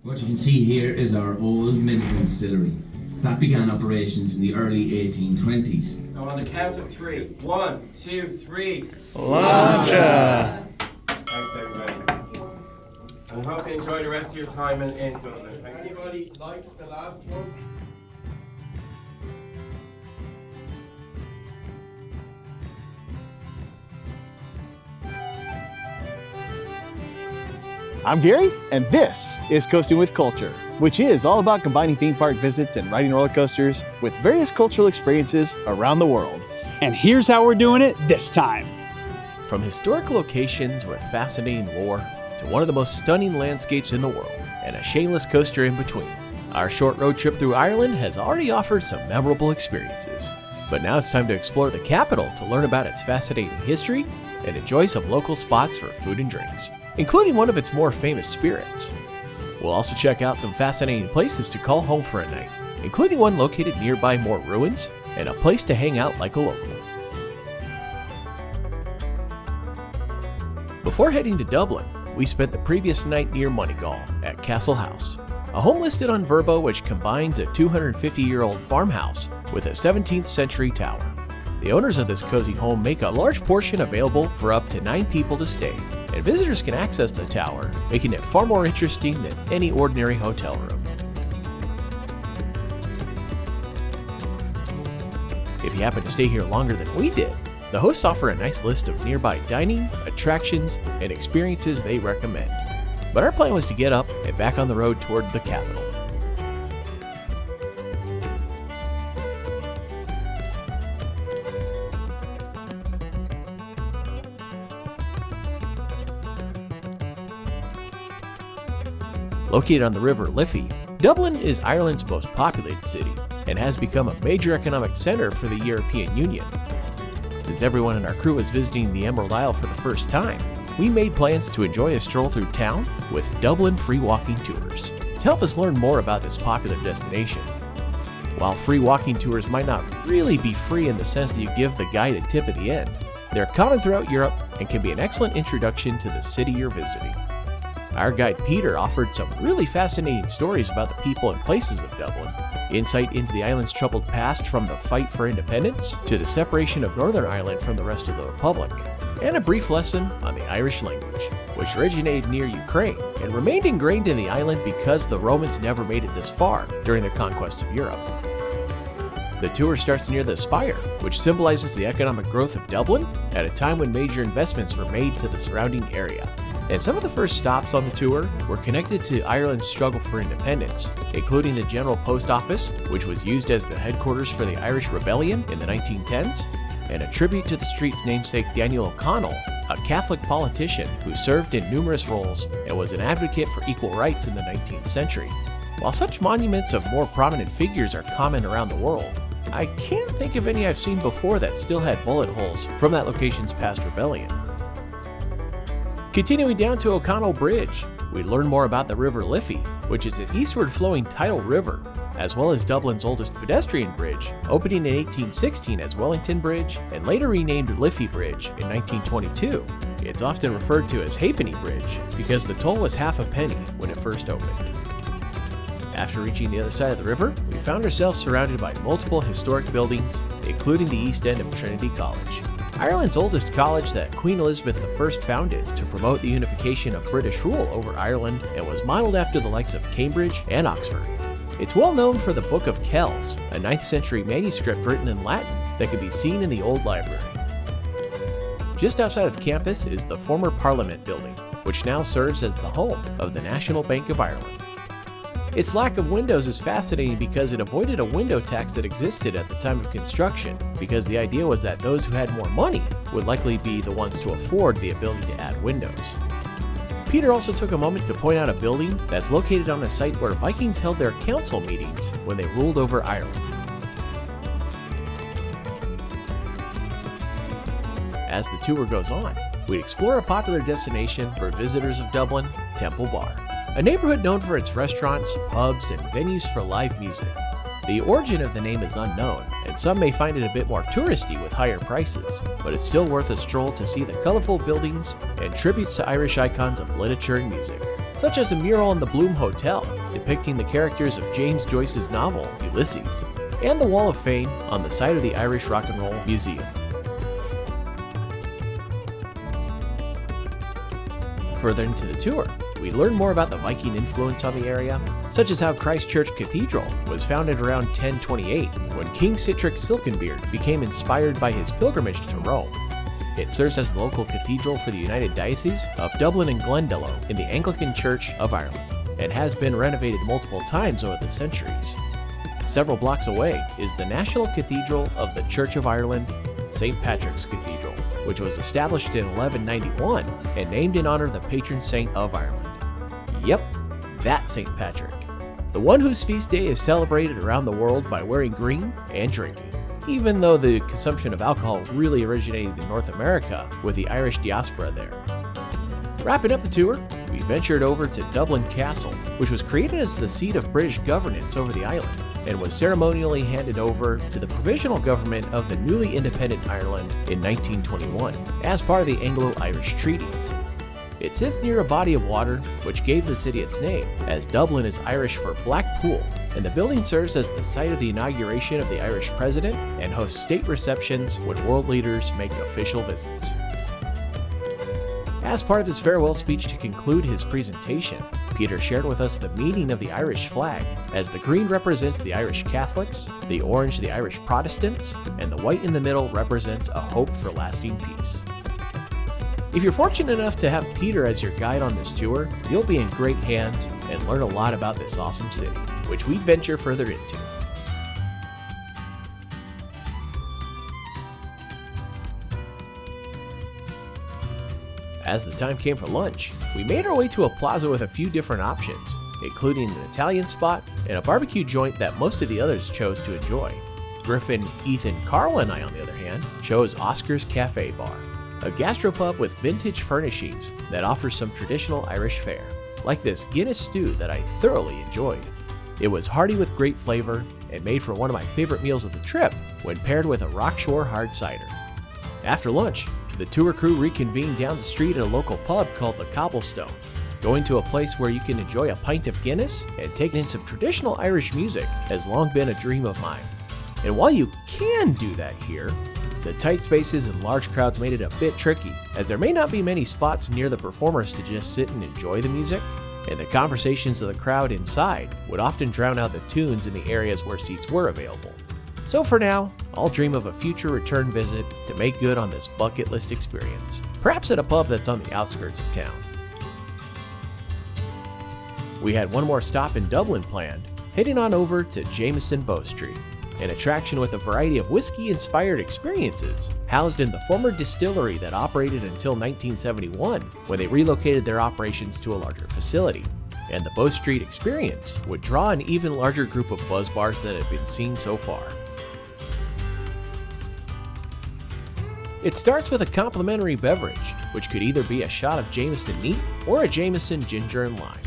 What you can see here is our old Midland distillery. That began operations in the early 1820s. Now on the count of three. 1, 2, 3. Lancia! Thanks everybody. And I hope you enjoy the rest of your time in Dublin. Anybody likes the last one? I'm Gary, and this is Coasting with Culture, which is all about combining theme park visits and riding roller coasters with various cultural experiences around the world. And here's how we're doing it this time. From historic locations with fascinating lore to one of the most stunning landscapes in the world and a shameless coaster in between, our short road trip through Ireland has already offered some memorable experiences. But now it's time to explore the capital to learn about its fascinating history and enjoy some local spots for food and drinks, including one of its more famous spirits. We'll also check out some fascinating places to call home for a night, including one located nearby more ruins and a place to hang out like a local. Before heading to Dublin, we spent the previous night near Moneygall at Castle House, a home listed on Verbo which combines a 250-year-old farmhouse with a 17th century tower. The owners of this cozy home make a large portion available for up to 9 people to stay, and visitors can access the tower, making it far more interesting than any ordinary hotel room. If you happen to stay here longer than we did, the hosts offer a nice list of nearby dining, attractions, and experiences they recommend. But our plan was to get up and back on the road toward the capital. Located on the River Liffey, Dublin is Ireland's most populated city and has become a major economic center for the European Union. Since everyone in our crew was visiting the Emerald Isle for the first time, we made plans to enjoy a stroll through town with Dublin free walking tours to help us learn more about this popular destination. While free walking tours might not really be free in the sense that you give the guide a tip at the end, they're common throughout Europe and can be an excellent introduction to the city you're visiting. Our guide Peter offered some really fascinating stories about the people and places of Dublin, insight into the island's troubled past from the fight for independence to the separation of Northern Ireland from the rest of the Republic, and a brief lesson on the Irish language, which originated near Ukraine and remained ingrained in the island because the Romans never made it this far during their conquest of Europe. The tour starts near the Spire, which symbolizes the economic growth of Dublin at a time when major investments were made to the surrounding area. And some of the first stops on the tour were connected to Ireland's struggle for independence, including the General Post Office, which was used as the headquarters for the Irish Rebellion in the 1910s, and a tribute to the street's namesake Daniel O'Connell, a Catholic politician who served in numerous roles and was an advocate for equal rights in the 19th century. While such monuments of more prominent figures are common around the world, I can't think of any I've seen before that still had bullet holes from that location's past rebellion. Continuing down to O'Connell Bridge, we learn more about the River Liffey, which is an eastward flowing tidal river, as well as Dublin's oldest pedestrian bridge, opening in 1816 as Wellington Bridge and later renamed Liffey Bridge in 1922. It's often referred to as Halfpenny Bridge because the toll was half a penny when it first opened. After reaching the other side of the river, we found ourselves surrounded by multiple historic buildings, including the east end of Trinity College, Ireland's oldest college that Queen Elizabeth I founded to promote the unification of British rule over Ireland and was modeled after the likes of Cambridge and Oxford. It's well known for the Book of Kells, a 9th century manuscript written in Latin that can be seen in the old library. Just outside of campus is the former Parliament building, which now serves as the home of the National Bank of Ireland. Its lack of windows is fascinating because it avoided a window tax that existed at the time of construction, because the idea was that those who had more money would likely be the ones to afford the ability to add windows. Peter also took a moment to point out a building that's located on a site where Vikings held their council meetings when they ruled over Ireland. As the tour goes on, we explore a popular destination for visitors of Dublin, Temple Bar, a neighborhood known for its restaurants, pubs, and venues for live music. The origin of the name is unknown, and some may find it a bit more touristy with higher prices, but it's still worth a stroll to see the colorful buildings and tributes to Irish icons of literature and music, such as a mural in the Bloom Hotel depicting the characters of James Joyce's novel, Ulysses, and the Wall of Fame on the site of the Irish Rock and Roll Museum. Further into the tour, we learn more about the Viking influence on the area, such as how Christ Church Cathedral was founded around 1028 when King Sitric Silkenbeard became inspired by his pilgrimage to Rome. It serves as the local cathedral for the United Diocese of Dublin and Glendalough in the Anglican Church of Ireland, and has been renovated multiple times over the centuries. Several blocks away is the National Cathedral of the Church of Ireland, St. Patrick's Cathedral, which was established in 1191 and named in honor of the patron saint of Ireland. Yep, that St. Patrick, the one whose feast day is celebrated around the world by wearing green and drinking, even though the consumption of alcohol really originated in North America with the Irish diaspora there. Wrapping up the tour, we ventured over to Dublin Castle, which was created as the seat of British governance over the island, and was ceremonially handed over to the provisional government of the newly independent Ireland in 1921 as part of the Anglo-Irish Treaty. It sits near a body of water, which gave the city its name, as Dublin is Irish for Black Pool, and the building serves as the site of the inauguration of the Irish president and hosts state receptions when world leaders make official visits. As part of his farewell speech to conclude his presentation, Peter shared with us the meaning of the Irish flag, as the green represents the Irish Catholics, the orange the Irish Protestants, and the white in the middle represents a hope for lasting peace. If you're fortunate enough to have Peter as your guide on this tour, you'll be in great hands and learn a lot about this awesome city, which we'd venture further into. As the time came for lunch, we made our way to a plaza with a few different options, including an Italian spot and a barbecue joint that most of the others chose to enjoy. Griffin, Ethan, Carl, and I, on the other hand, chose Oscar's Cafe Bar, a gastropub with vintage furnishings that offers some traditional Irish fare, like this Guinness stew that I thoroughly enjoyed. It was hearty with great flavor and made for one of my favorite meals of the trip when paired with a Rockshore hard cider. After lunch, the tour crew reconvened down the street at a local pub called the Cobblestone. Going to a place where you can enjoy a pint of Guinness and take in some traditional Irish music has long been a dream of mine. And while you can do that here, the tight spaces and large crowds made it a bit tricky, as there may not be many spots near the performers to just sit and enjoy the music, and the conversations of the crowd inside would often drown out the tunes in the areas where seats were available. So for now, I'll dream of a future return visit to make good on this bucket list experience, perhaps at a pub that's on the outskirts of town. We had one more stop in Dublin planned, heading on over to Jameson Bow Street, an attraction with a variety of whiskey-inspired experiences, housed in the former distillery that operated until 1971, when they relocated their operations to a larger facility. And the Bow Street experience would draw an even larger group of buzz bars than had been seen so far. It starts with a complimentary beverage, which could either be a shot of Jameson neat or a Jameson ginger and lime.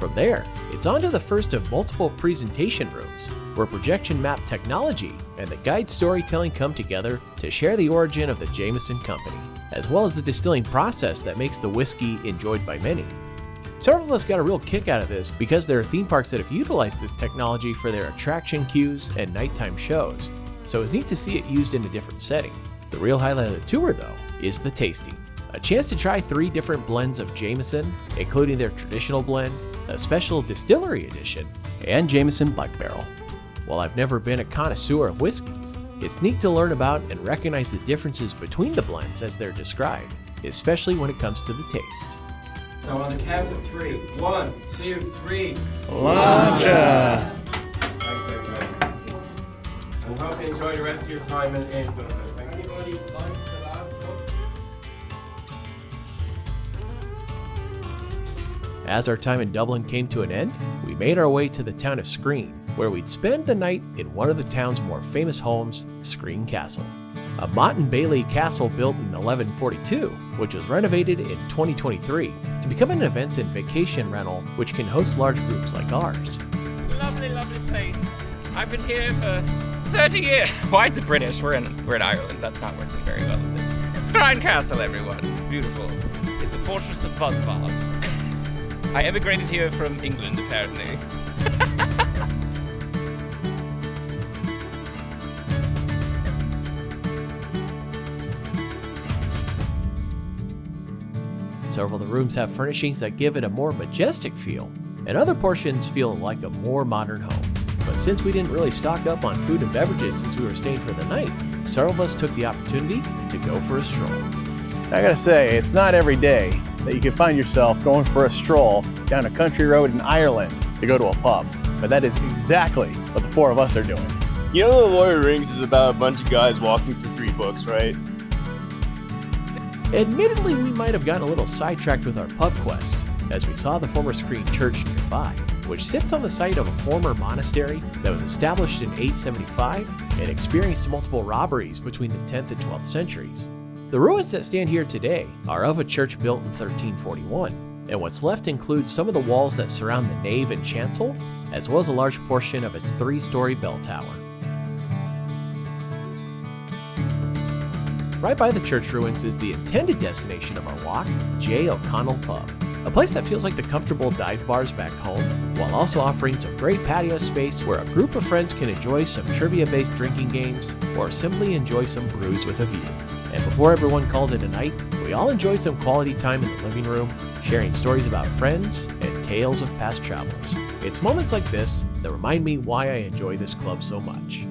From there, it's on to the first of multiple presentation rooms, where projection map technology and the guide storytelling come together to share the origin of the Jameson Company, as well as the distilling process that makes the whiskey enjoyed by many. Several of us got a real kick out of this because there are theme parks that have utilized this technology for their attraction queues and nighttime shows, so it's neat to see it used in a different setting. The real highlight of the tour, though, is the tasting. A chance to try 3 different blends of Jameson, including their traditional blend, a special distillery edition, and Jameson Black Barrel. While I've never been a connoisseur of whiskeys, it's neat to learn about and recognize the differences between the blends as they're described, especially when it comes to the taste. So on the count of 3, 1, 2, 3. Lancia! Thanks everybody. And hope you enjoy the rest of your time in Dublin. Anybody likes the last one? As our time in Dublin came to an end, we made our way to the town of Skryne, where we'd spend the night in one of the town's more famous homes, Skryne Castle. A Motte and Bailey castle built in 1142, which was renovated in 2023 to become an events and vacation rental which can host large groups like ours. Lovely, lovely place. I've been here for 30 years. Why is it British? We're in Ireland. That's not working very well, is it? It's Skryne Castle, everyone. It's beautiful. It's a fortress of buzz bars. I emigrated here from England, apparently. Several of the rooms have furnishings that give it a more majestic feel, and other portions feel like a more modern home. But since we didn't really stock up on food and beverages since we were staying for the night, several of us took the opportunity to go for a stroll. I gotta say, it's not every day that you can find yourself going for a stroll down a country road in Ireland to go to a pub. But that is exactly what the four of us are doing. You know The Lord of the Rings is about a bunch of guys walking through 3 books, right? Admittedly, we might have gotten a little sidetracked with our pub quest, as we saw the former Skryne Church nearby, which sits on the site of a former monastery that was established in 875 and experienced multiple robberies between the 10th and 12th centuries. The ruins that stand here today are of a church built in 1341, and what's left includes some of the walls that surround the nave and chancel, as well as a large portion of its 3-story bell tower. Right by the church ruins is the intended destination of our walk, J. O'Connell Pub, a place that feels like the comfortable dive bars back home, while also offering some great patio space where a group of friends can enjoy some trivia-based drinking games or simply enjoy some brews with a view. And before everyone called it a night, we all enjoyed some quality time in the living room, sharing stories about friends and tales of past travels. It's moments like this that remind me why I enjoy this club so much.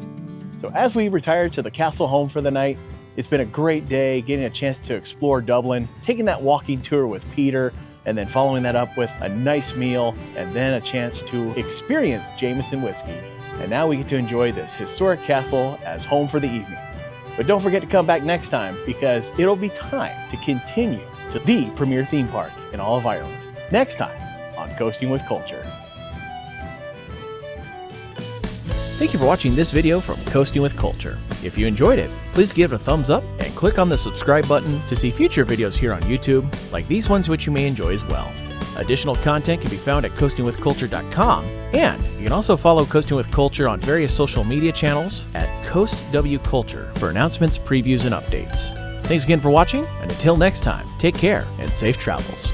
So as we retire to the castle home for the night, it's been a great day getting a chance to explore Dublin, taking that walking tour with Peter, and then following that up with a nice meal, and then a chance to experience Jameson whiskey. And now we get to enjoy this historic castle as home for the evening. But don't forget to come back next time, because it'll be time to continue to the premier theme park in all of Ireland. Next time on Coasting with Culture. Thank you for watching this video from Coasting with Culture. If you enjoyed it, please give it a thumbs up and click on the subscribe button to see future videos here on YouTube, like these ones which you may enjoy as well. Additional content can be found at coastingwithculture.com, and you can also follow Coasting with Culture on various social media channels at CoastWCulture for announcements, previews, and updates. Thanks again for watching, and until next time, take care and safe travels.